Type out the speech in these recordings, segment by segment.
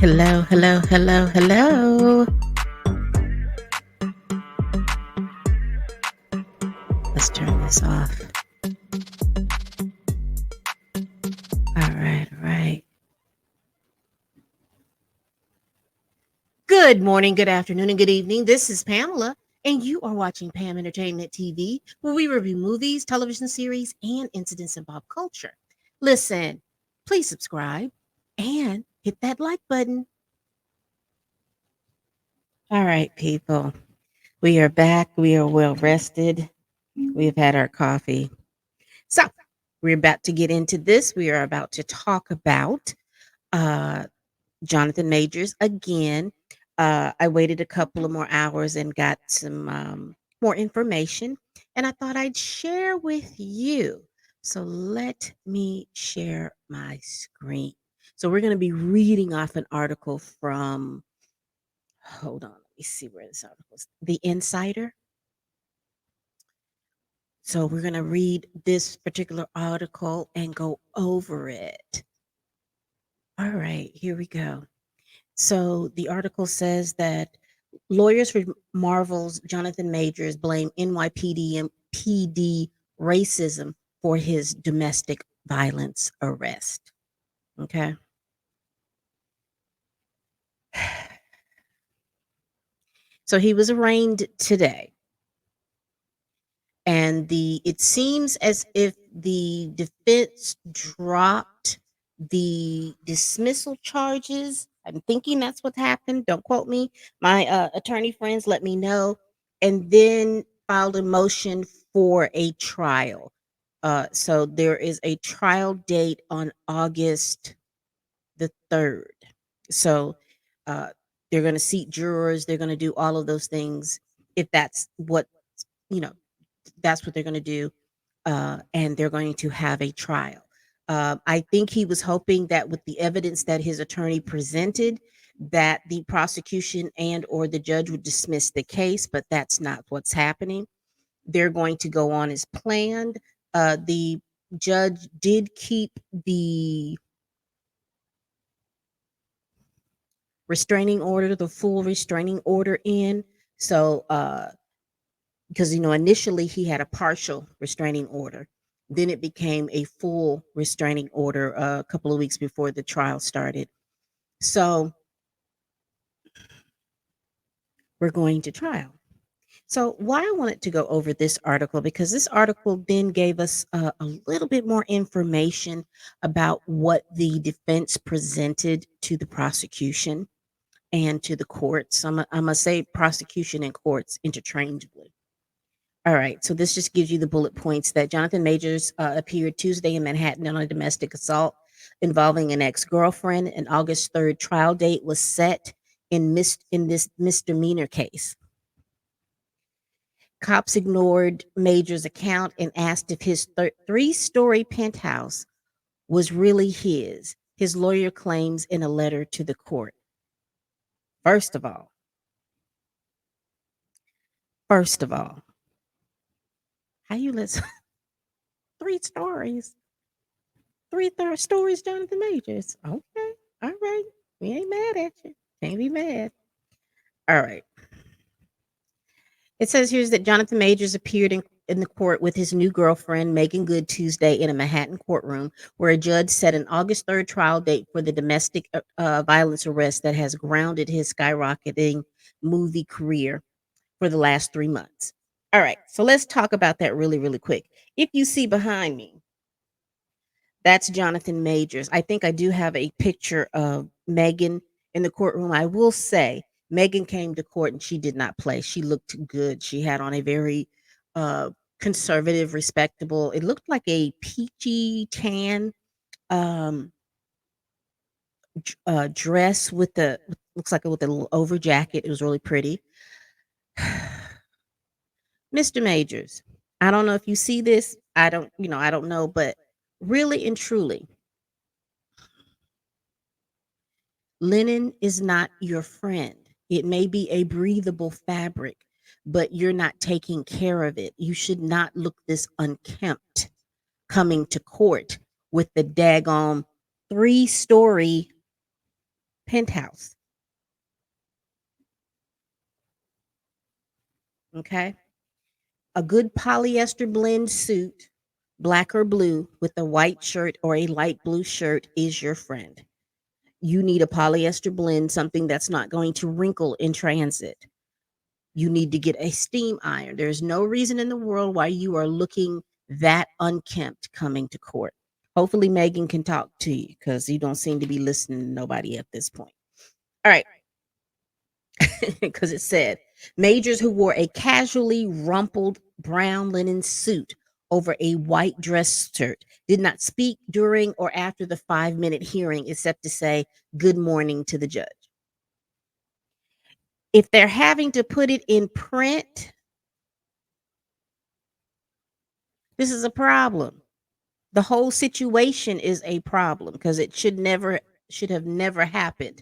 Hello, hello, hello, hello. Let's turn this off. All right, all right. Good morning, good afternoon, and good evening. This is Pamela, and you are watching Pam Entertainment TV, where we review movies, television series, and incidents in pop culture. Listen, please subscribe and hit that like button. All right, people. We are back. We are well rested. We have had our coffee. So, we're about to get into this. We are about to talk about uh, Jonathan Majors again. I waited a couple of more hours and got some more information, and I thought I'd share with you. So, let me share my screen. So, we're going to be reading off an article from, hold on, let me see where this article is. The Insider. So, we're going to read this particular article and go over it. All right, here we go. So the article says that lawyers for Marvel's Jonathan Majors blame NYPD and PD racism for his domestic violence arrest. Okay. So he was arraigned today, and the it seems as if the defense dropped the dismissal charges. I'm thinking that's what happened. Don't quote me. My attorney friends let me know, and then filed a motion for a trial. So there is a trial date on August the 3rd. So uh, they're going to seat jurors. They're going to do all of those things if that's what you know that's what they're going to do, and they're going to have a trial. I think he was hoping that with the evidence that his attorney presented, that the prosecution and or the judge would dismiss the case, but that's not what's happening. They're going to go on as planned. The judge did keep the restraining order, the full restraining order in. So because initially he had a partial restraining order, then it became a full restraining order a couple of weeks before the trial started. So we're going to trial. So why I wanted to go over this article, because this article then gave us a little bit more information about what the defense presented to the prosecution and to the courts. I'm going to say prosecution and courts interchangeably. All right. So this just gives you the bullet points that Jonathan Majors appeared Tuesday in Manhattan on a domestic assault involving an ex-girlfriend. An August 3rd trial date was set in this misdemeanor case. Cops ignored Majors' account and asked if his three-story penthouse was really his. His lawyer claims in a letter to the court. First of all, first of all, how you listen? Three stories. Three third stories, Jonathan Majors. Okay. All right. We ain't mad at you. Can't be mad. All right. It says here that Jonathan Majors appeared in the court with his new girlfriend, Megan Good, Tuesday in a Manhattan courtroom where a judge set an August 3rd trial date for the domestic violence arrest that has grounded his skyrocketing movie career for the last 3 months. All right. So let's talk about that really, really quick. If you see behind me, that's Jonathan Majors. I think I do have a picture of Megan in the courtroom. I will say Megan came to court and she did not play. She looked good. She had on a very uh, conservative, respectable, it looked like a peachy tan um, dress with the, looks like with a little over jacket. It was really pretty. Mr. Majors, I don't know if you see this. I don't know, but really and truly, linen is not your friend. It may be a breathable fabric, but you're not taking care of it. You should not look this unkempt coming to court with the daggone three-story penthouse. Okay. A good polyester blend suit, black or blue, with a white shirt or a light blue shirt is your friend. You need a polyester blend, something that's not going to wrinkle in transit. You need to get a steam iron. There's no reason in the world why you are looking that unkempt coming to court. Hopefully, Megan can talk to you because you don't seem to be listening to nobody at this point. All right. Because it said Majors who wore a casually rumpled brown linen suit over a white dress shirt did not speak during or after the 5-minute hearing except to say good morning to the judge. If they're having to put it in print, this is a problem. The whole situation is a problem because it should have never happened.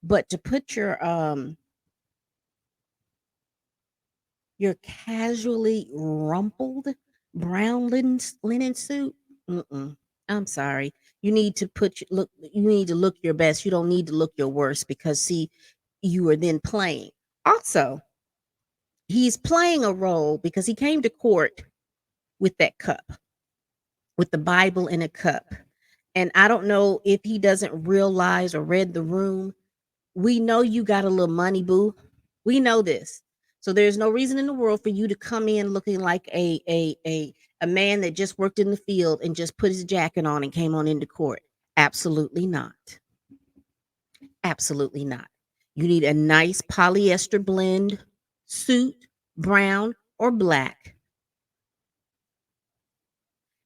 But to put your casually rumpled brown linen suit, mm-mm, I'm sorry. You need to you need to look your best. You don't need to look your worst because see, you are then playing. Also, he's playing a role because he came to court with that cup, with the Bible in a cup. And I don't know if he doesn't realize or read the room. We know you got a little money, boo. We know this. So there's no reason in the world for you to come in looking like a man that just worked in the field and just put his jacket on and came on into court. Absolutely not. Absolutely not. You need a nice polyester blend suit, brown or black,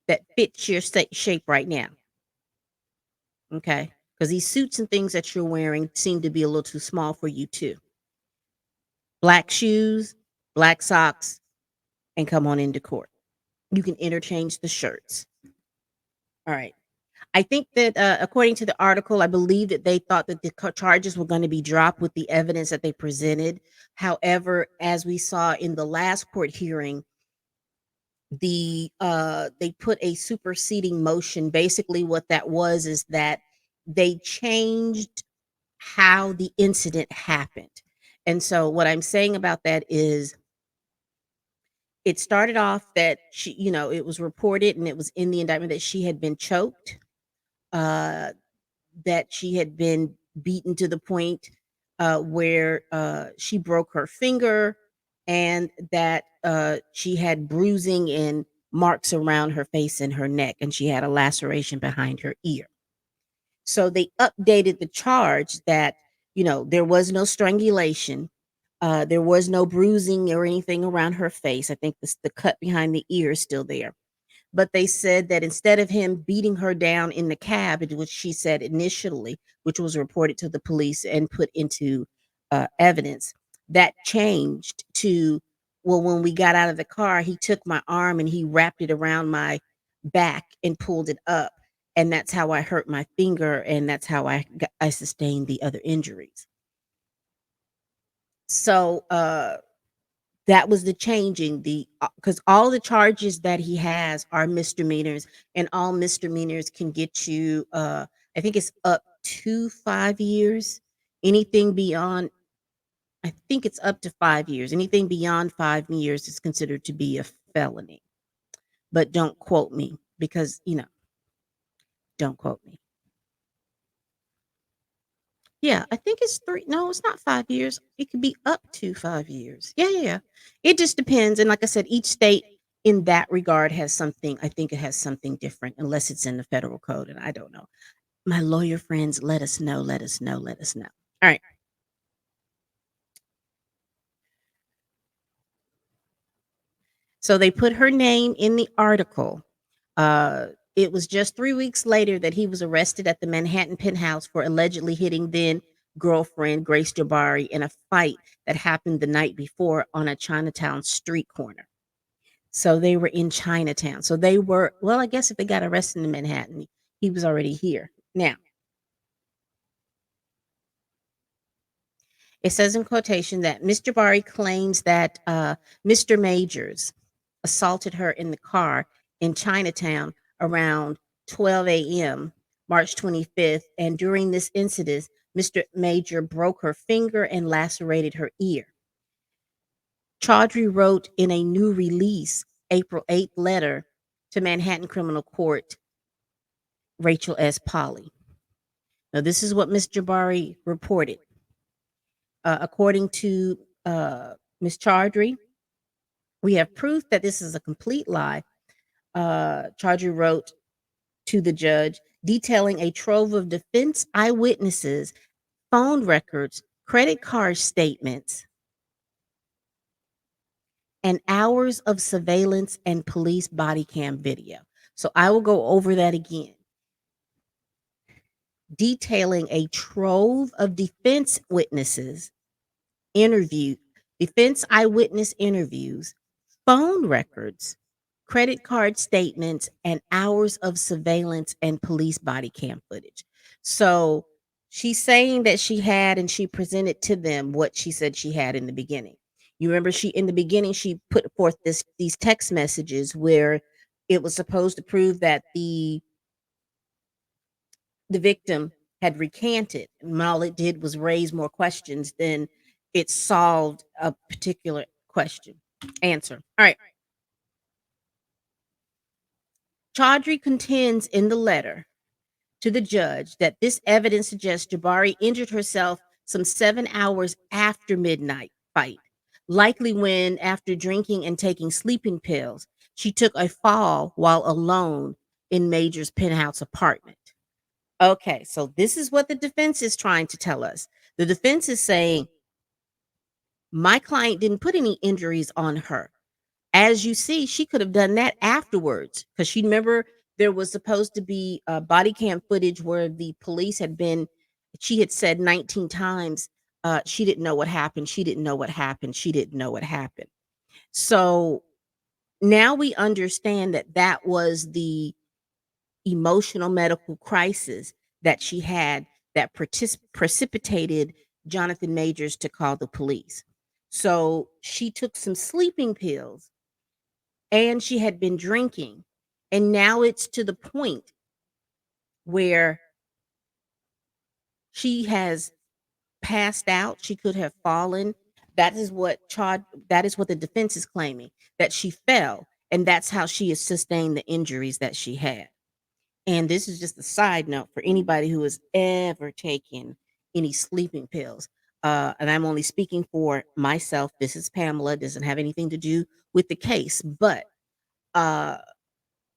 that fits your shape right now. Okay. Because these suits and things that you're wearing seem to be a little too small for you, too. Black shoes, black socks, and come on into court. You can interchange the shirts. All right. I think that according to the article, I believe that they thought that the charges were going to be dropped with the evidence that they presented. However, as we saw in the last court hearing, they put a superseding motion. Basically, what that was is that they changed how the incident happened. And so what I'm saying about that is it started off that she, it was reported and it was in the indictment that she had been choked, uh, that she had been beaten to the point where she broke her finger, and that she had bruising and marks around her face and her neck, and she had a laceration behind her ear. So they updated the charge that, there was no strangulation. There was no bruising or anything around her face. I think the cut behind the ear is still there. But they said that instead of him beating her down in the cab, which she said initially, which was reported to the police and put into evidence, that changed to, well, when we got out of the car, he took my arm and he wrapped it around my back and pulled it up. And that's how I hurt my finger. And that's how I sustained the other injuries. So, that was the changing the because all the charges that he has are misdemeanors, and all misdemeanors can get you, I think it's up to 5 years. Anything beyond, I think it's up to 5 years. Anything beyond 5 years is considered to be a felony. But don't quote me because, don't quote me. Yeah, I think it's 3, no, it's not 5 years. It could be up to 5 years. Yeah, yeah, yeah. It just depends, and like I said, each state in that regard has something, I think it has something different unless it's in the federal code, and I don't know. My lawyer friends, let us know, let us know, let us know. Alright, so they put her name in the article. It was just 3 weeks later that he was arrested at the Manhattan penthouse for allegedly hitting then girlfriend Grace Jabari in a fight that happened the night before on a Chinatown street corner. So they were in Chinatown. So they were, well, I guess if they got arrested in Manhattan, he was already here. Now, it says in quotation that Miss Jabari claims that Mr. Majors assaulted her in the car in Chinatown around 12 a.m., March 25th. And during this incident, Mr. Major broke her finger and lacerated her ear. Chaudhry wrote in a new release, April 8th letter to Manhattan Criminal Court, Rachel S. Polly. Now, this is what Miss Jabari reported. According to Miss Chaudhry, we have proof that this is a complete lie. Chaudhry wrote to the judge, detailing a trove of defense eyewitnesses, phone records, credit card statements, and hours of surveillance and police body cam video. So I will go over that again. Detailing a trove of interview, defense eyewitness interviews, phone records, credit card statements, and hours of surveillance and police body cam footage. So she's saying that she had and she presented to them what she said she had in the beginning. You remember she in the beginning she put forth these text messages where it was supposed to prove that the victim had recanted, and all it did was raise more questions than it solved a particular question answer. All right. Chaudhry contends in the letter to the judge that this evidence suggests Jabari injured herself some 7 hours after midnight fight, likely when, after drinking and taking sleeping pills, she took a fall while alone in Major's penthouse apartment. Okay, so this is what the defense is trying to tell us. The defense is saying, my client didn't put any injuries on her. As you see, she could have done that afterwards because she remember there was supposed to be body cam footage where the police had been, she had said 19 times, she didn't know what happened. She didn't know what happened. She didn't know what happened. So now we understand that that was the emotional medical crisis that she had that precipitated Jonathan Majors to call the police. So she took some sleeping pills and she had been drinking. And now it's to the point where she has passed out. She could have fallen. That is what the defense is claiming, that she fell, and that's how she has sustained the injuries that she had. And this is just a side note for anybody who has ever taken any sleeping pills. And I'm only speaking for myself. This is Pamela. Doesn't have anything to do with the case. But uh,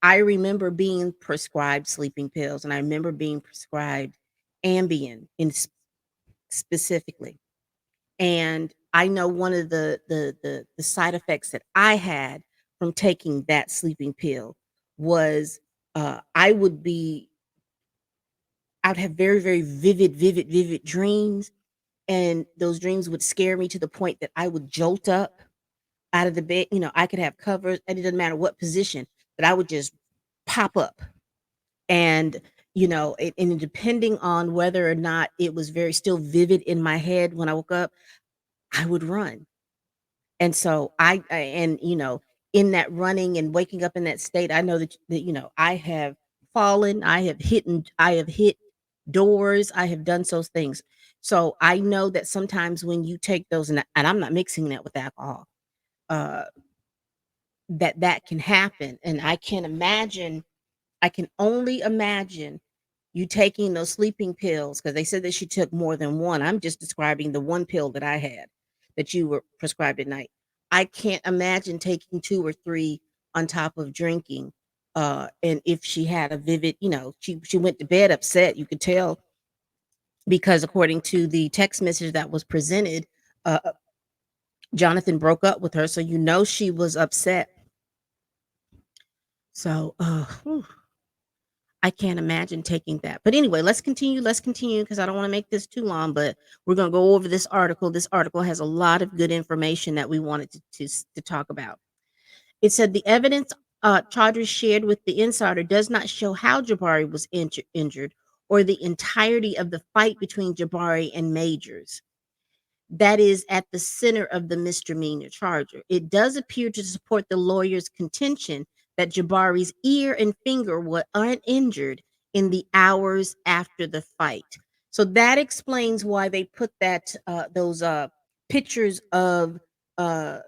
I remember being prescribed sleeping pills, and I remember being prescribed Ambien specifically. And I know one of the side effects that I had from taking that sleeping pill was I would be I'd have very, very vivid dreams. And those dreams would scare me to the point that I would jolt up out of the bed. You know, I could have covers, and it doesn't matter what position, but I would just pop up. And, and depending on whether or not it was very still vivid in my head when I woke up, I would run. And so in that running and waking up in that state, I know that I have fallen, I have hit doors, I have done those things. So I know that sometimes when you take those, and I'm not mixing that with alcohol, uh, that can happen. And I can only imagine you taking those sleeping pills because they said that she took more than one. I'm just describing the one pill that I had that you were prescribed at night. I can't imagine taking two or three on top of drinking. And if she had a vivid, she went to bed upset, you could tell because according to the text message that was presented, uh, Jonathan broke up with her, so she was upset. So, I can't imagine taking that. But anyway, let's continue. Let's continue because I don't want to make this too long, but we're going to go over this article. This article has a lot of good information that we wanted to talk about. It said the evidence Chaudhry shared with the insider does not show how Jabari was injured or the entirety of the fight between Jabari and Majors. That is at the center of the misdemeanor charger. It does appear to support the lawyer's contention that Jabari's ear and finger were uninjured in the hours after the fight. So that explains why they put that those pictures of uh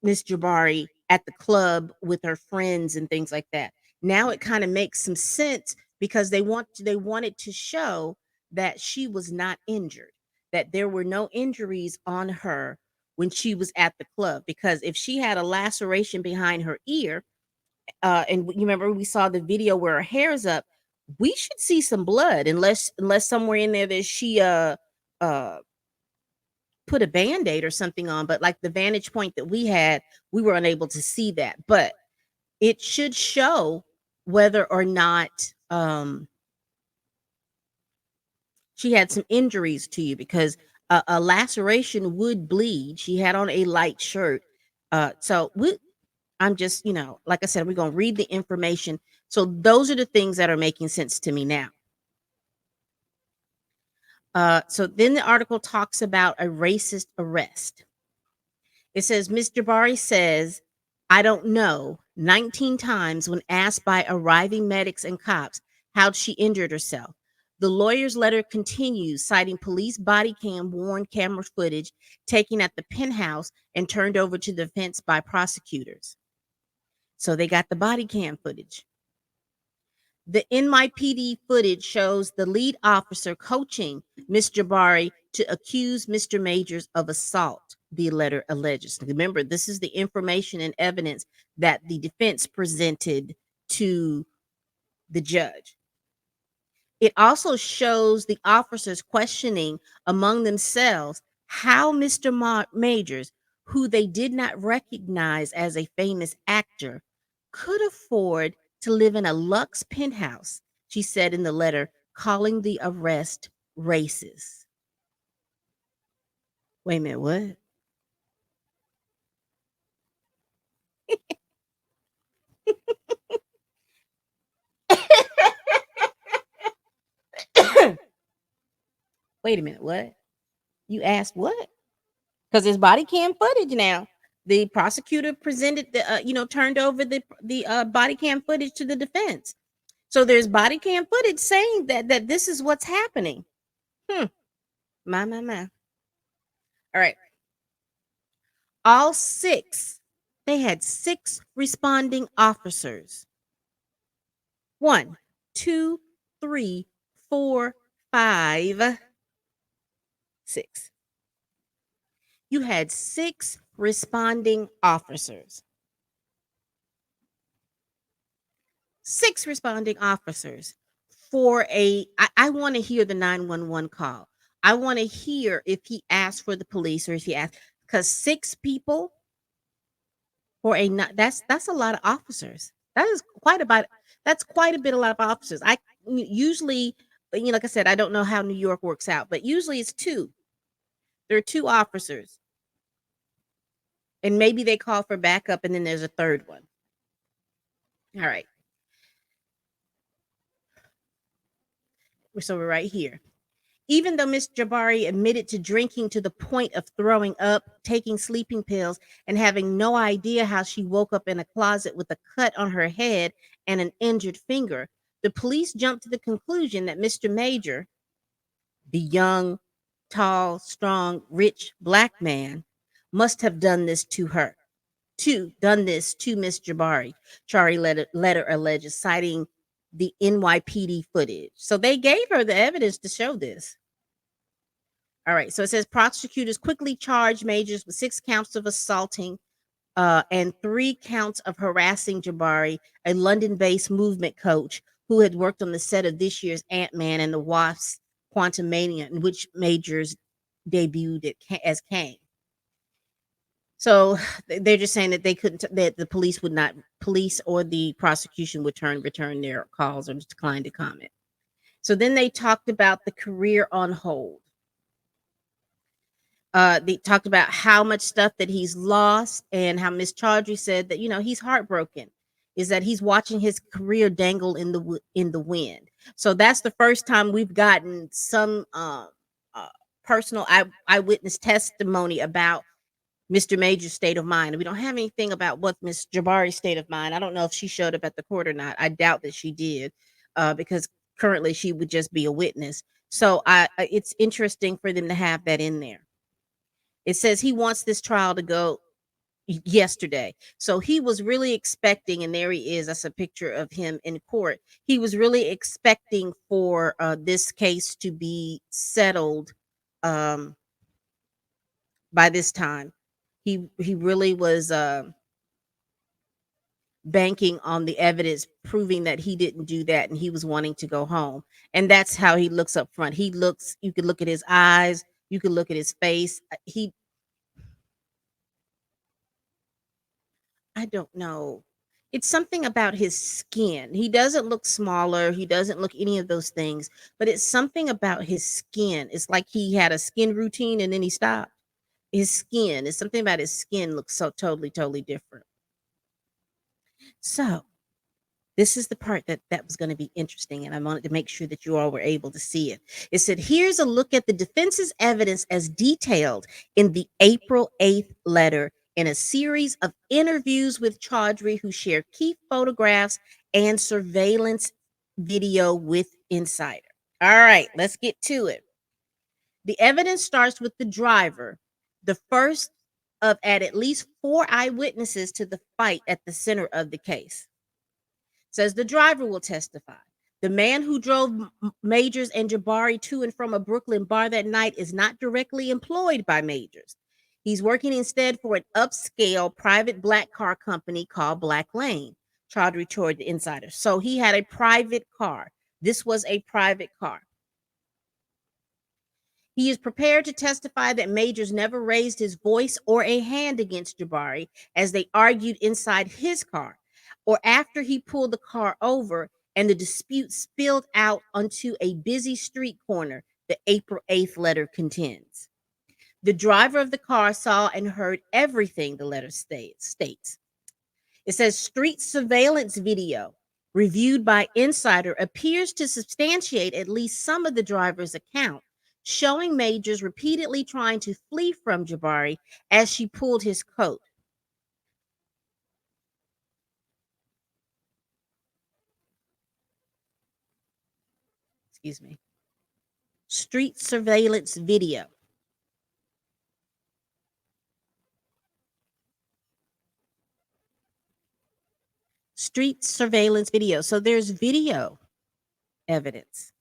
Miss Jabari at the club with her friends and things like that. Now it kind of makes some sense because they wanted to show that she was not injured, that there were no injuries on her when she was at the club. Because if she had a laceration behind her ear, and you remember we saw the video where her hair's up, we should see some blood unless somewhere in there that she uh put a band-aid or something on. But like the vantage point that we had, we were unable to see that. But it should show whether or not she had some injuries to you, because a laceration would bleed. She had on a light shirt. So I'm just, like I said, we're going to read the information. So those are the things that are making sense to me now. So then the article talks about a racist arrest. It says, Ms. Jabari says, I don't know, 19 times when asked by arriving medics and cops how she injured herself. The lawyer's letter continues, citing police body cam worn camera footage taken at the penthouse and turned over to the defense by prosecutors. So they got the body cam footage. The NYPD footage shows the lead officer coaching Miss Jabari to accuse Mr. Majors of assault, the letter alleges. Remember, this is the information and evidence that the defense presented to the judge. It also shows the officers questioning among themselves how Mr. Majors, who they did not recognize as a famous actor, could afford to live in a luxe penthouse, she said in the letter, calling the arrest racist. Wait a minute, what? Wait a minute, what? You asked what? Because there's body cam footage now. The prosecutor presented turned over the body cam footage to the defense. So there's body cam footage saying that this is what's happening. Hmm. My. All right. All six. They had six responding officers. One, two, three, four, five, six. You had six responding officers. Six responding officers for I want to hear the 911 call. I want to hear if he asked for the police or if he asked, because six people for that's a lot of officers. That's quite a bit a lot of officers. I usually, like I said, I don't know how New York works out, but usually it's two. There are two officers, and maybe they call for backup, and then there's a third one. All right, so we're right here. Even though Miss Jabari admitted to drinking to the point of throwing up, taking sleeping pills, and having no idea how she woke up in a closet with a cut on her head and an injured finger, the police jumped to the conclusion that Mr. Major, the young, tall, strong, rich black man, must have done this to her. Done this to Miss Jabari. Chari letter alleges, citing the NYPD footage. So they gave her the evidence to show this. All right. So it says prosecutors quickly charged Majors with 6 counts of assaulting and 3 counts of harassing Jabari, a London-based movement coach who had worked on the set of this year's Ant-Man and the Wasp: Quantumania, in which Majors debuted as Kang. So they're just saying that they couldn't, that the police would not, police or the prosecution would return their calls or just decline to comment. So then they talked about the career on hold. They talked about how much stuff that he's lost and how Miss Chaudhry said that he's heartbroken, is that he's watching his career dangle in the wind. So that's the first time we've gotten some personal eyewitness testimony about Mr. Major's state of mind. We don't have anything about what Miss Jabari's state of mind. I don't know if she showed up at the court or not. I doubt that she did, because currently she would just be a witness. So it's interesting for them to have that in there. It says he wants this trial to go yesterday. So he was really expecting, and there he is. That's a picture of him in court. He was really expecting for this case to be settled um, by this time. He really was banking on the evidence proving that he didn't do that, and he was wanting to go home. And that's how he looks up front. He looks. You could look at his eyes. You could look at his face. He I don't know. It's something about his skin. He doesn't look smaller, he doesn't look any of those things, but it's something about his skin. It's like he had a skin routine and then he stopped. His skin, it's something about his skin looks so totally, totally different. So, this is the part that was gonna be interesting, and I wanted to make sure that you all were able to see it. It said, "Here's a look at the defense's evidence as detailed in the April 8th letter in a series of interviews with Chaudhry, who shared key photographs and surveillance video with Insider." All right, let's get to it. The evidence starts with the driver, the first of at least 4 eyewitnesses to the fight at the center of the case. Says the driver will testify. The man who drove Majors and Jabari to and from a Brooklyn bar that night is not directly employed by Majors. He's working instead for an upscale private black car company called Black Lane. Chaudhry told the Insider. So he had a private car. This was a private car. He is prepared to testify that Majors never raised his voice or a hand against Jabari as they argued inside his car or after he pulled the car over and the dispute spilled out onto a busy street corner, the April 8th letter contends. The driver of the car saw and heard everything, the letter states. It says street surveillance video reviewed by Insider appears to substantiate at least some of the driver's account, showing Majors repeatedly trying to flee from Jabari as she pulled his coat. Excuse me. Street surveillance video. Street surveillance video. So there's video evidence.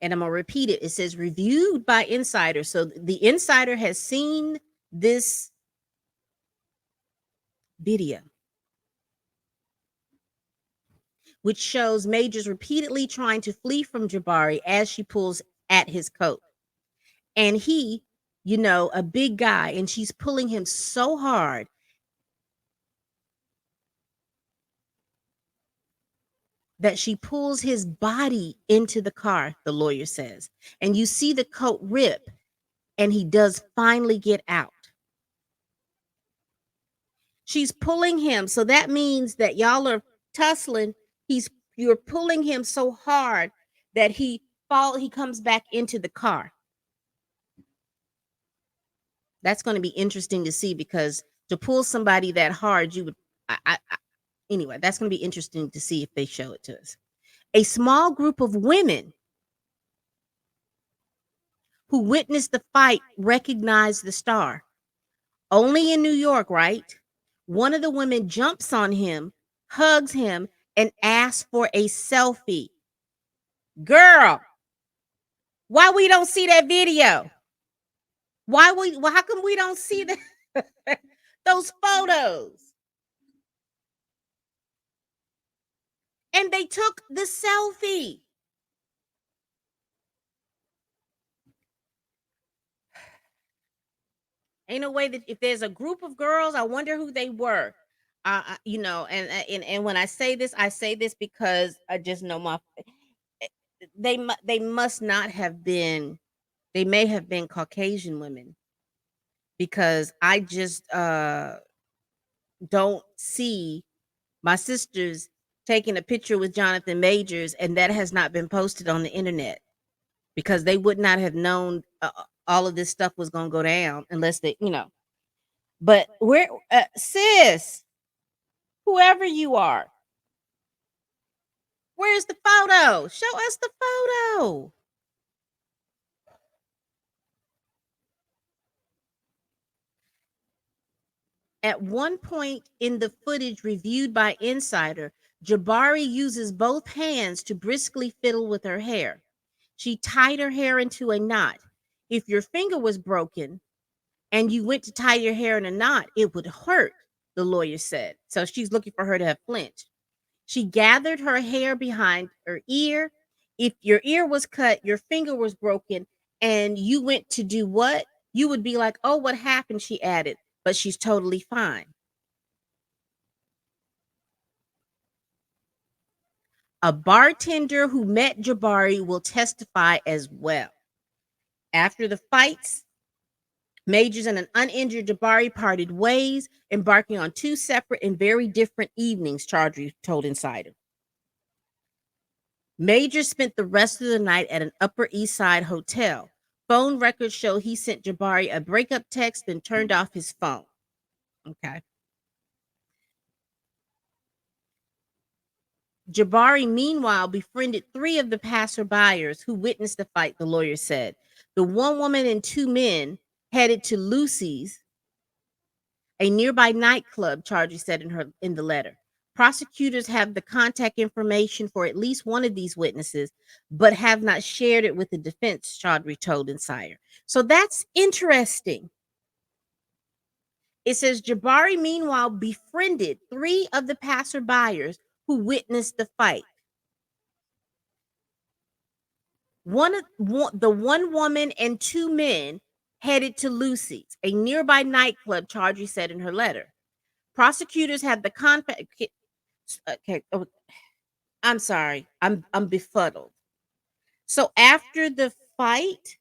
And I'm going to repeat it. It says reviewed by Insider. So the Insider has seen this video, which shows Majors repeatedly trying to flee from Jabari as she pulls at his coat. And he, a big guy, and she's pulling him so hard that she pulls his body into the car, the lawyer says. And you see the coat rip, and he does finally get out. She's pulling him. So that means that y'all are tussling. You're pulling him so hard that he comes back into the car. That's going to be interesting to see because to pull somebody that hard, you would anyway, that's going to be interesting to see if they show it to us. A small group of women who witnessed the fight recognized the star. Only in New York, right? One of the women jumps on him, hugs him, and asks for a selfie. Girl, why we don't see that video? How come we don't see those photos? And they took the selfie. Ain't no way that if there's a group of girls, I wonder who they were. And when I say this because I just know they must not have been. They may have been Caucasian women because I just don't see my sisters taking a picture with Jonathan Majors, and that has not been posted on the internet because they would not have known all of this stuff was going to go down unless they. But where, sis, whoever you are, where's the photo? Show us the photo. At one point in the footage reviewed by Insider, Jabari uses both hands to briskly fiddle with her hair. She tied her hair into a knot. If your finger was broken and you went to tie your hair in a knot, it would hurt, the lawyer said. So she's looking for her to have flinched. She gathered her hair behind her ear. If your ear was cut, your finger was broken, and you went to do what? You would be like, oh, what happened? She added, but she's totally fine. A bartender who met Jabari will testify as well. After the fights, Majors and an uninjured Jabari parted ways, embarking on two separate and very different evenings, Chaudhry told Insider. Majors spent the rest of the night at an Upper East Side hotel. Phone records show he sent Jabari a breakup text and turned off his phone. Okay. Jabari, meanwhile, befriended three of the passerbyers who witnessed the fight, the lawyer said. The one woman and two men headed to Lucy's, a nearby nightclub, Chaudhry said in the letter. Prosecutors have the contact information for at least one of these witnesses, but have not shared it with the defense, Chaudhry told Insider. So that's interesting. It says Jabari, meanwhile, befriended three of the passerbyers who witnessed the fight. The one woman and two men headed to Lucy's, a nearby nightclub, Chaudhry said in her letter. Prosecutors have the contact. Okay, I'm sorry. I'm befuddled. So after the fight,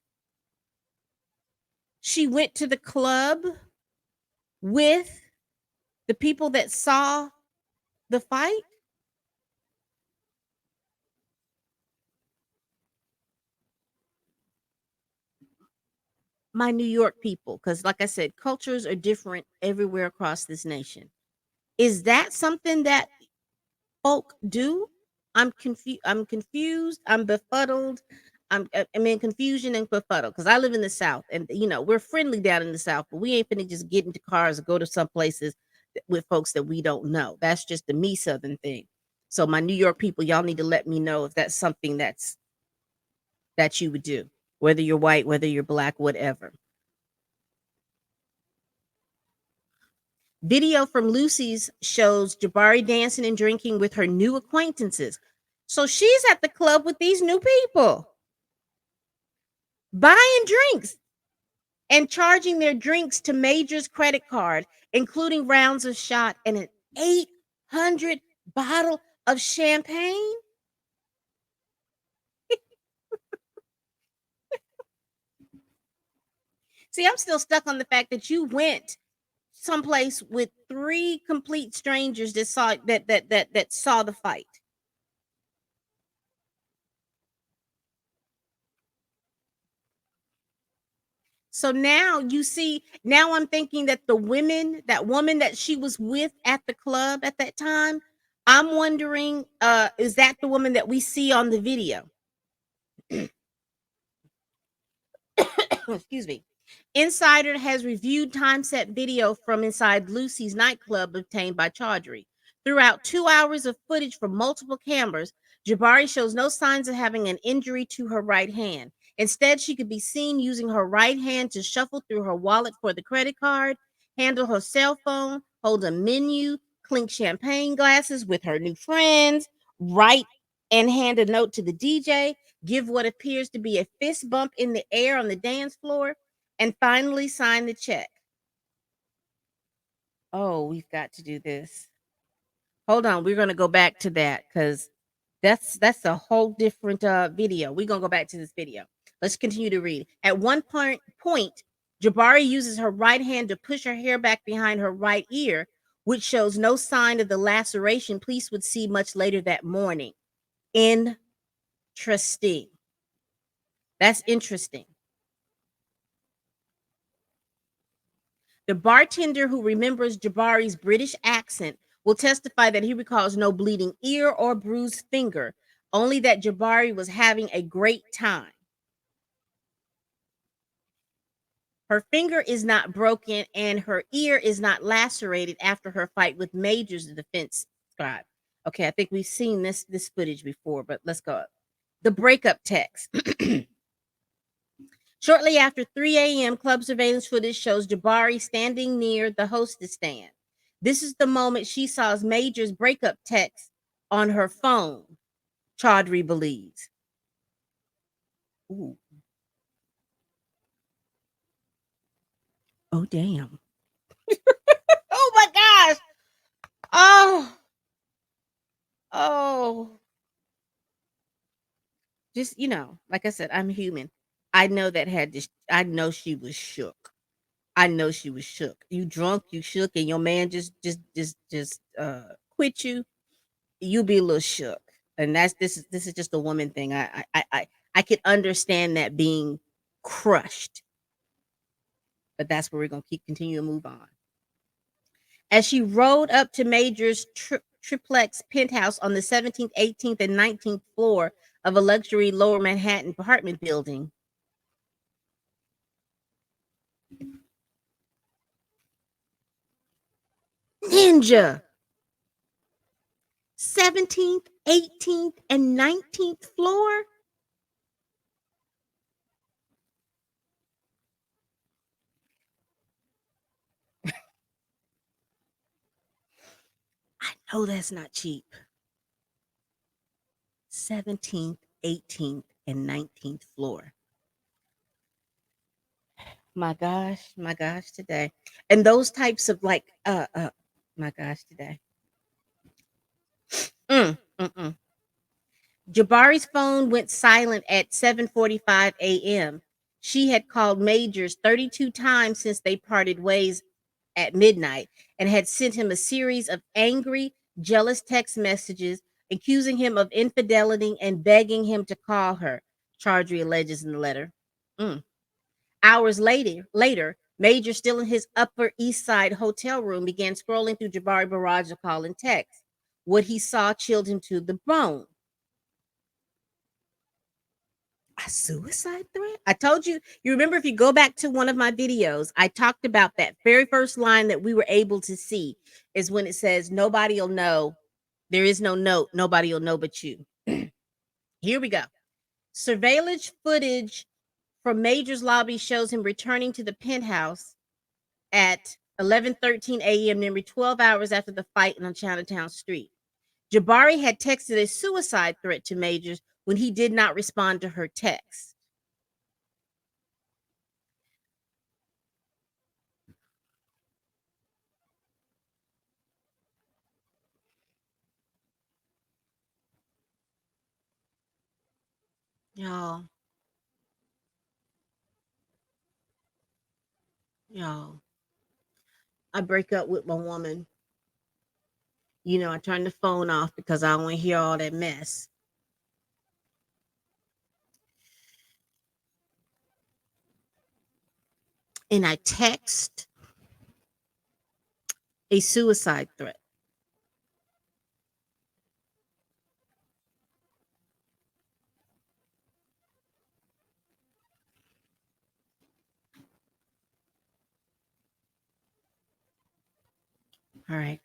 she went to the club with the people that saw the fight. My New York people, because like I said, cultures are different everywhere across this nation. Is that something that folk do? I'm confused. I'm confused. I'm befuddled. I'm in confusion and befuddled because I live in the South, and we're friendly down in the South, but we ain't finna just get into cars and go to some places with folks that we don't know. That's just the me Southern thing. So my New York people, y'all need to let me know if that's something that you would do, whether you're white, whether you're black, whatever. Video from Lucy's shows Jabari dancing and drinking with her new acquaintances. So she's at the club with these new people, buying drinks and charging their drinks to Major's credit card, including rounds of shot and an 800 bottle of champagne. See, I'm still stuck on the fact that you went someplace with three complete strangers that saw the fight. So now you see, now I'm thinking that that woman that she was with at the club at that time, I'm wondering, is that the woman that we see on the video? Excuse me. Insider has reviewed time set video from inside Lucy's nightclub obtained by Chaudhry. Throughout 2 hours of footage from multiple cameras, Jabari shows no signs of having an injury to her right hand. Instead, she could be seen using her right hand to shuffle through her wallet for the credit card, handle her cell phone, hold a menu, clink champagne glasses with her new friends, write and hand a note to the DJ, give what appears to be a fist bump in the air on the dance floor, and finally sign the check. Oh, we've got to do this. Hold on, we're going to go back to that because that's a whole different video. We're going to go back to this video. Let's continue to read. At one point, Jabari uses her right hand to push her hair back behind her right ear, which shows no sign of the laceration police would see much later that morning. Interesting. That's interesting. The bartender who remembers Jabari's British accent will testify that he recalls no bleeding ear or bruised finger, only that Jabari was having a great time. Her finger is not broken and her ear is not lacerated after her fight with Majors, the defense scribe. Okay, I think we've seen this footage before, but let's go. The breakup text. Shortly after 3 a.m., club surveillance footage shows Jabari standing near the hostess stand. This is the moment she saw Major's breakup text on her phone, Chaudhry believes. Ooh. Oh, damn. Oh my gosh. Oh, oh. Just, like I said, I'm human. I know that had this, I know she was shook. I know she was shook. You drunk, you shook, and your man just quit you. You be a little shook. And this is just a woman thing. I could understand that being crushed, but that's where we're gonna continue to move on. As she rode up to Major's triplex penthouse on the 17th, 18th, and 19th floor of a luxury lower Manhattan apartment building. Ninja! 17th, 18th, and 19th floor? I know that's not cheap. 17th, 18th, and 19th floor. My gosh, today. And those types of like, my gosh, today. Mm. Jabari's phone went silent at 7:45 a.m. She had called Majors 32 times since they parted ways at midnight and had sent him a series of angry, jealous text messages accusing him of infidelity and begging him to call her, Chaudhry alleges in the letter. Mm. Hours later, Major, still in his Upper East Side hotel room, began scrolling through Jabari barrage of call and text. What he saw chilled him to the bone. A suicide threat? I told you. You remember, if you go back to one of my videos, I talked about that very first line that we were able to see is when it says, nobody will know. There is no note. Nobody will know but you. Here we go. Surveillance footage from Major's lobby shows him returning to the penthouse at 11:13 a.m., nearly 12 hours after the fight on Chinatown Street. Jabari had texted a suicide threat to Majors when he did not respond to her text. Y'all, y'all, I break up with my woman. I turn the phone off because I don't want to hear all that mess. And I text a suicide threat. All right.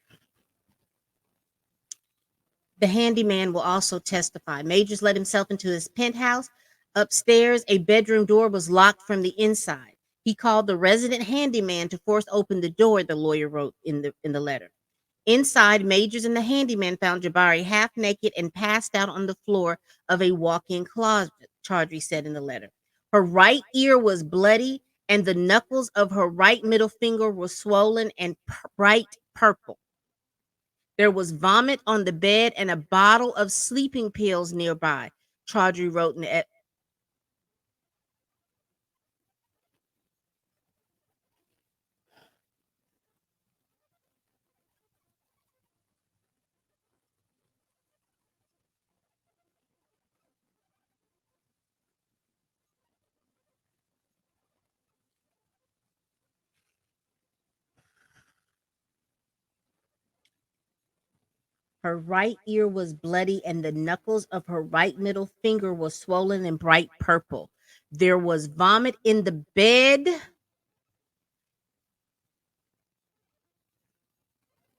The handyman will also testify. Majors let himself into his penthouse. Upstairs, a bedroom door was locked from the inside. He called the resident handyman to force open the door, the lawyer wrote in the letter. Inside, Majors and the handyman found Jabari half naked and passed out on the floor of a walk-in closet, Chaudhry said in the letter. Her right ear was bloody, and the knuckles of her right middle finger were swollen and bright purple. There was vomit on the bed and a bottle of sleeping pills nearby, Chaudhry wrote in the. Her right ear was bloody, and the knuckles of her right middle finger were swollen and bright purple. There was vomit in the bed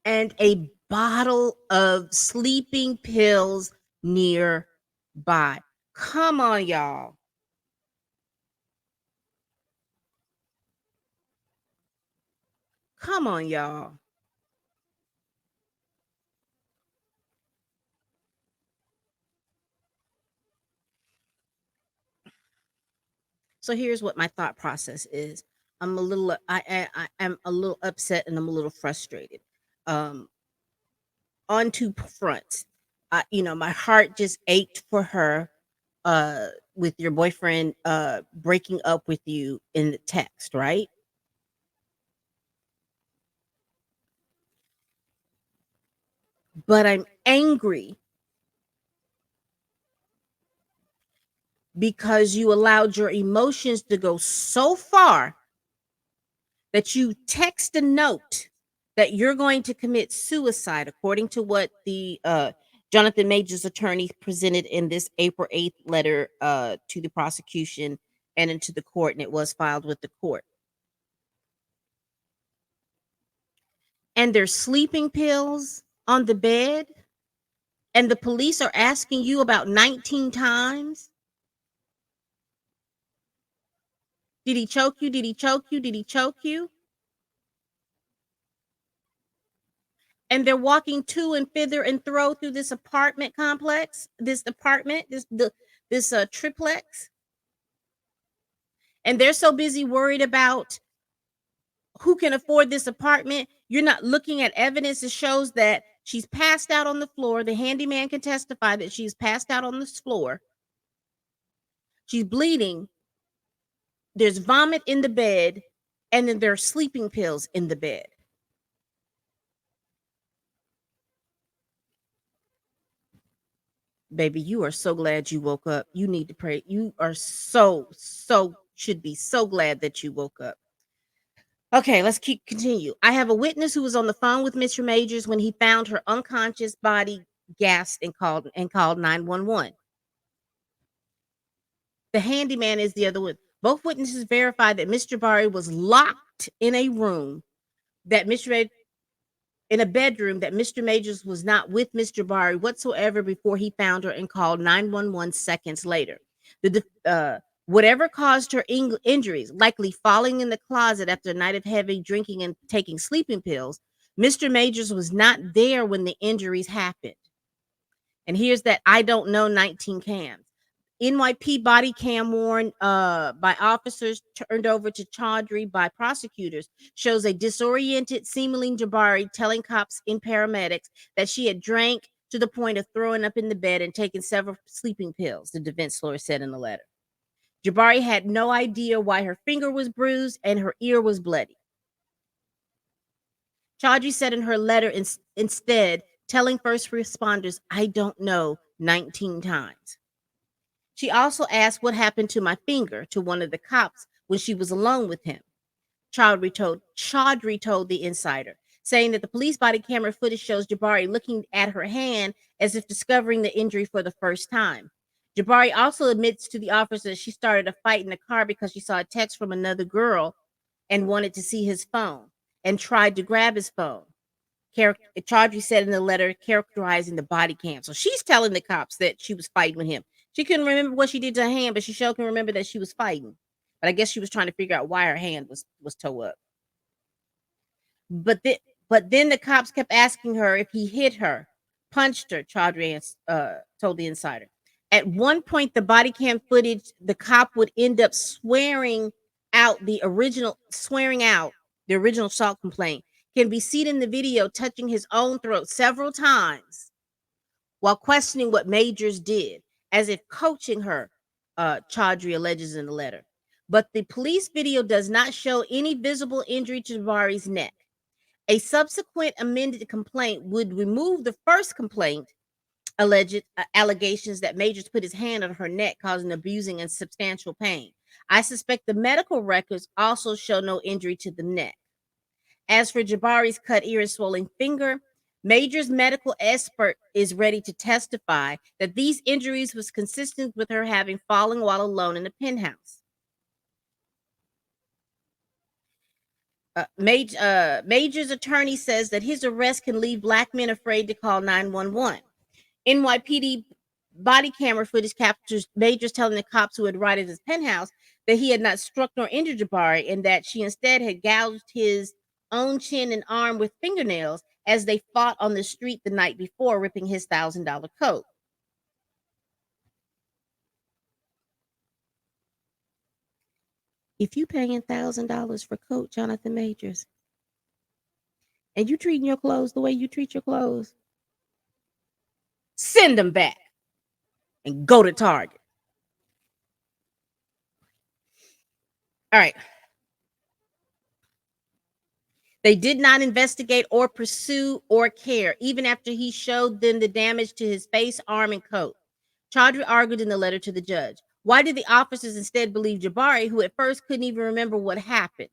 and a bottle of sleeping pills nearby. Come on, y'all. Come on, y'all. So here's what my thought process is. I am a little upset and I'm a little frustrated. Um, on two fronts. My heart just ached for her with your boyfriend breaking up with you in the text, right? But I'm angry because you allowed your emotions to go so far that you text a note that you're going to commit suicide, according to what the Jonathan Major's attorney presented in this April 8th letter to the prosecution and into the court, and it was filed with the court. And there's sleeping pills on the bed, and the police are asking you about 19 times. Did he choke you? Did he choke you? Did he choke you? And they're walking to and thither and fro through this apartment complex, this apartment, this triplex, and they're so busy worried about who can afford this apartment. You're not looking at evidence that shows that she's passed out on the floor. The handyman can testify that she's passed out on this floor. She's bleeding. There's vomit in the bed, and then there are sleeping pills in the bed. Baby, you are so glad you woke up. You need to pray. You are should be so glad that you woke up. Okay, let's continue. I have a witness who was on the phone with Mr. Majors when he found her unconscious body, gasped and called 911. The handyman is the other one. Both witnesses verified that Mr. Bari was locked in a room that Mr. in a bedroom that Mr. Majors was not with Mr. Bari whatsoever before he found her and called 911 seconds later. Whatever caused her injuries, likely falling in the closet after a night of heavy drinking and taking sleeping pills, Mr. Majors was not there when the injuries happened. And here's that I don't know 19 cams. NYP body cam worn by officers turned over to Chaudhry by prosecutors shows a disoriented Seemaline Jabari telling cops and paramedics that she had drank to the point of throwing up in the bed and taken several sleeping pills, the defense lawyer said in the letter. Jabari had no idea why her finger was bruised and her ear was bloody. Chaudhry said in her letter instead, telling first responders, I don't know, 19 times. She also asked what happened to my finger to one of the cops when she was alone with him. Chaudhry told the insider, saying that the police body camera footage shows Jabari looking at her hand as if discovering the injury for the first time. Jabari also admits to the officer that she started a fight in the car because she saw a text from another girl and wanted to see his phone and tried to grab his phone. Chaudhry said in the letter characterizing the body cam. So she's telling the cops that she was fighting with him. She couldn't remember what she did to her hand, but she sure can remember that she was fighting. But I guess she was trying to figure out why her hand was toe up. But then the cops kept asking her if he hit her, punched her. Chaudhry told the insider. At one point, the body cam footage, the cop would end up swearing out the original assault complaint. Can be seen in the video touching his own throat several times while questioning what Majors did, as if coaching her, Chaudhry alleges in the letter. But the police video does not show any visible injury to Jabari's neck. A subsequent amended complaint would remove the first complaint alleged allegations that Majors put his hand on her neck, causing abusing and substantial pain. I suspect the medical records also show no injury to the neck. As for Jabari's cut ear and swollen finger, Major's medical expert is ready to testify that these injuries was consistent with her having fallen while alone in the penthouse. Major's attorney says that his arrest can leave black men afraid to call 911. NYPD body camera footage captures Majors telling the cops who had arrived at his penthouse that he had not struck nor injured Jabari and that she instead had gouged his own chin and arm with fingernails as they fought on the street the night before, ripping his $1,000 coat. If you paying $1,000 for coat, Jonathan Majors, and you treating your clothes the way you treat your clothes, send them back and go to Target. All right. They did not investigate or pursue or care, even after he showed them the damage to his face, arm, and coat. Chaudhry argued in the letter to the judge. Why did the officers instead believe Jabari, who at first couldn't even remember what happened?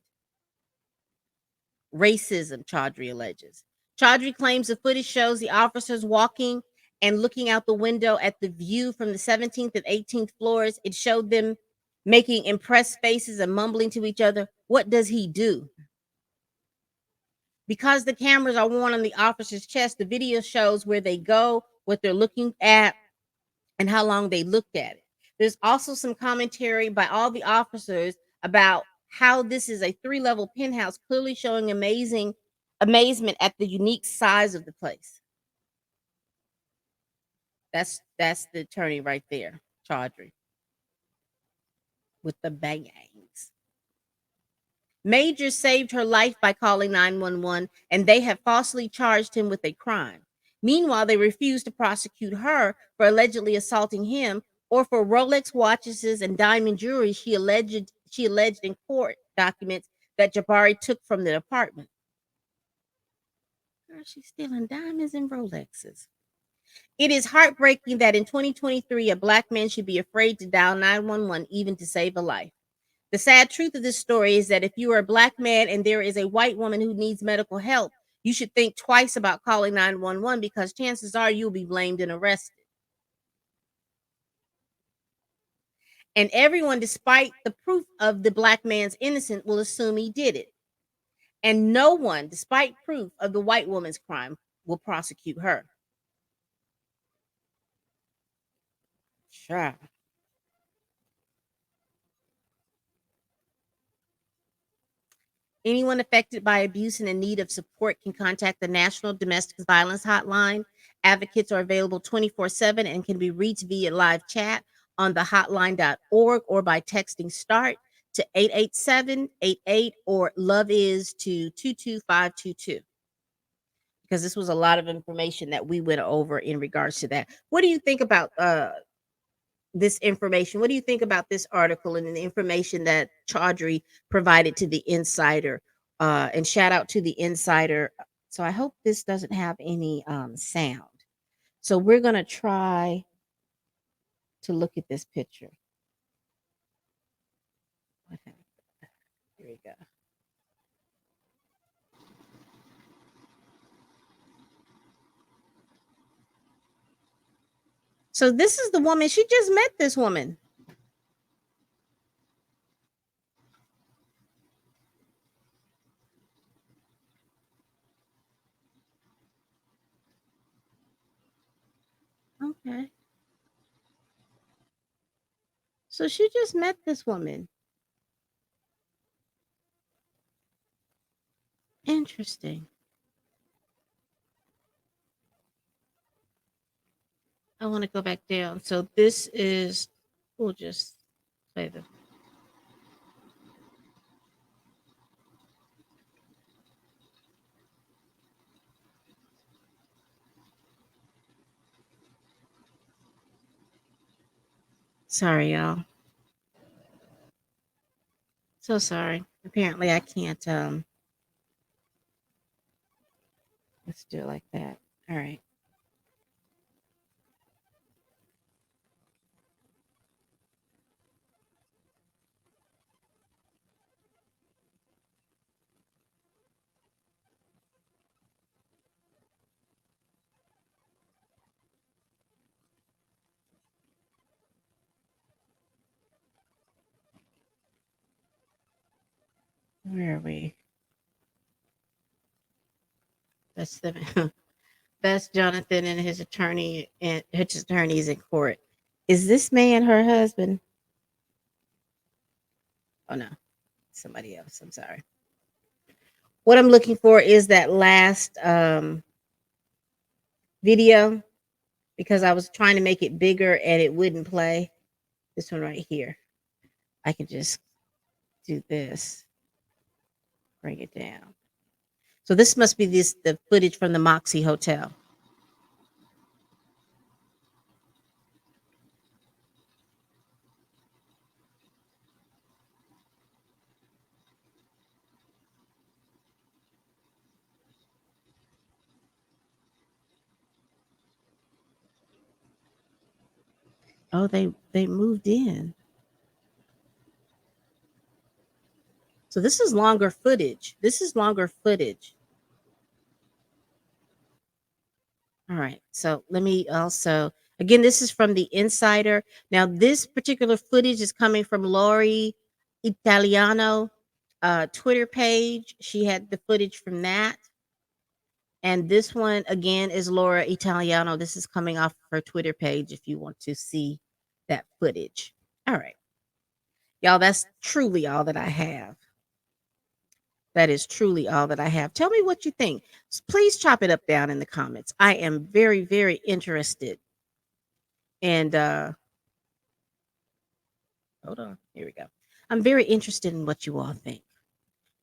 Racism, Chaudhry alleges. Chaudhry claims the footage shows the officers walking and looking out the window at the view from the 17th and 18th floors. It showed them making impressed faces and mumbling to each other. What does he do? Because the cameras are worn on the officer's chest, the video shows where they go, what they're looking at, and how long they looked at it. There's also some commentary by all the officers about how this is a three-level penthouse, clearly showing amazement at the unique size of the place. That's the attorney right there, Chaudhry, with the bangs. Major saved her life by calling 911, and they have falsely charged him with a crime. Meanwhile, they refused to prosecute her for allegedly assaulting him or for Rolex watches and diamond jewelry she alleged in court documents that Jabari took from the apartment. Girl, she's stealing diamonds and Rolexes. It is heartbreaking that in 2023, a black man should be afraid to dial 911 even to save a life. The sad truth of this story is that if you are a black man and there is a white woman who needs medical help, you should think twice about calling 911 because chances are you'll be blamed and arrested. And everyone, despite the proof of the black man's innocence, will assume he did it. And no one, despite proof of the white woman's crime, will prosecute her. Sure. Anyone affected by abuse and in need of support can contact the National Domestic Violence Hotline. Advocates are available 24/7 and can be reached via live chat on the hotline.org or by texting START to 88788 or Love Is to 22522. Because this was a lot of information that we went over in regards to that. What do you think about this information? What do you think about this article and the information that Chaudhry provided to the Insider? And shout out to the Insider. So I hope this doesn't have any sound. So we're gonna try to look at this picture. What happened? Here we go. So this is the woman. She just met this woman. Okay. So she just met this woman. Interesting. I want to go back down. So this is, we'll just play the. Sorry, y'all. So sorry. Apparently I can't let's do it like that. All right. Where are we? That's the that's Jonathan and his attorneys in court. Is this man her husband? Oh no, somebody else. I'm sorry. What I'm looking for is that last video because I was trying to make it bigger and it wouldn't play. This one right here. I can just do this, bring it down. So this must be the footage from the Moxie Hotel. Oh, they moved in. So this is longer footage. This is longer footage. All right. So let me also again, this is from the Insider. Now, this particular footage is coming from Lori Italiano Twitter page. She had the footage from that. And this one again is Laura Italiano. This is coming off her Twitter page if you want to see that footage. All right. Y'all, that's truly all that I have. That is truly all that I have. Tell me what you think. Please chop it up down in the comments. I am very, very interested. And hold on. Here we go. I'm very interested in what you all think.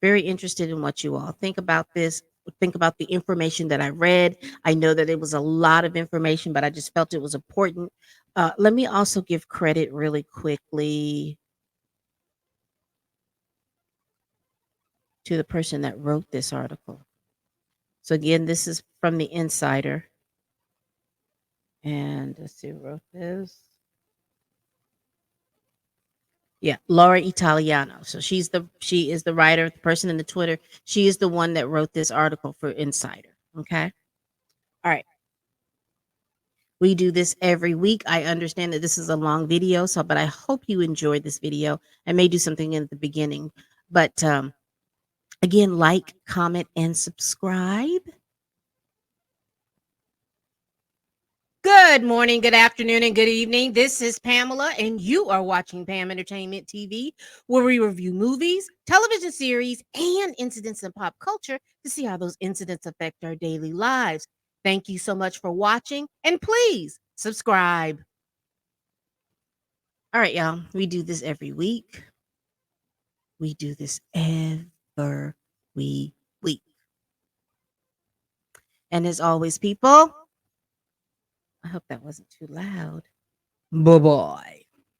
Very interested in what you all think about this. Think about the information that I read. I know that it was a lot of information, but I just felt it was important. Let me also give credit really quickly to the person that wrote this article. So again, this is from the Insider. And let's see who wrote this. Yeah, Laura Italiano. So she is the writer, the person in the Twitter. She is the one that wrote this article for Insider. Okay. All right. We do this every week. I understand that this is a long video, so but I hope you enjoyed this video. I may do something in the beginning, but again, like, comment, and subscribe. Good morning, good afternoon, and good evening. This is Pamela, and you are watching Pam Entertainment TV, where we review movies, television series, and incidents in pop culture to see how those incidents affect our daily lives. Thank you so much for watching, and please subscribe. All right, y'all. We do this every week. We do this every week. And as always, people, I hope that wasn't too loud. Bye bye.